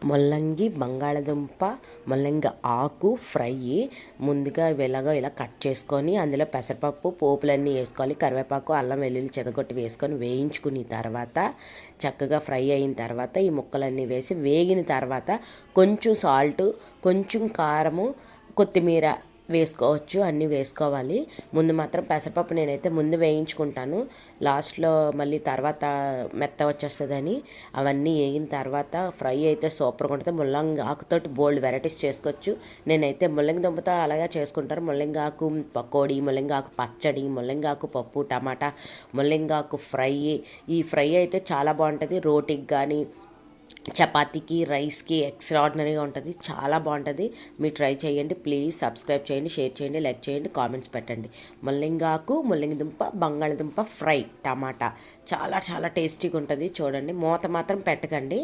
ముల్లంగి బంగాళదుంప ముల్లంగి ఆకు ఫ్రై. ముందుగా ఇలా కట్ చేసుకొని అందులో పెసరపప్పు పోపులన్నీ వేసుకోవాలి. కరివేపాకు అల్లం వెల్లుల్లి చెదగొట్టి వేసుకొని వేయించుకుని తర్వాత చక్కగా ఫ్రై అయిన తర్వాత ఈ ముక్కలన్నీ వేసి వేగిన తర్వాత కొంచెం సాల్ట్, కొంచెం కారము, కొత్తిమీర వేసుకోవచ్చు. అన్నీ వేసుకోవాలి. ముందు మాత్రం పెసరపప్పు నేనైతే ముందు వేయించుకుంటాను, లాస్ట్లో మళ్ళీ తర్వాత మెత్త వచ్చేస్తుందని. అవన్నీ వేగిన తర్వాత ఫ్రై అయితే సూపర్గా ఉంటుంది. ముల్లంగి ఆకుతోటి బోల్డ్ వెరైటీస్ చేసుకోవచ్చు. నేనైతే ముల్లంగి దుంపతో అలాగే చేసుకుంటాను. ముల్లంగి ఆకు పకోడీ, ముల్లంగి ఆకు పచ్చడి, ముల్లంగి ఆకు పప్పు, టమాటా, ముల్లంగి ఆకు ఫ్రై. ఈ ఫ్రై అయితే చాలా బాగుంటుంది. రోటీకి కానీ చపాతీకి, రైస్కి ఎక్స్ట్రాడినరీగా ఉంటుంది. చాలా బాగుంటుంది. మీరు ట్రై చేయండి. ప్లీజ్ సబ్స్క్రైబ్ చేయండి, షేర్ చేయండి, లైక్ చేయండి, కామెంట్స్ పెట్టండి. ముల్లంగాకు, ముల్లంగి దుంప, బంగాళదుంప ఫ్రై, టమాటా చాలా చాలా టేస్టీగా ఉంటుంది. చూడండి, మూత మాత్రం పెట్టకండి.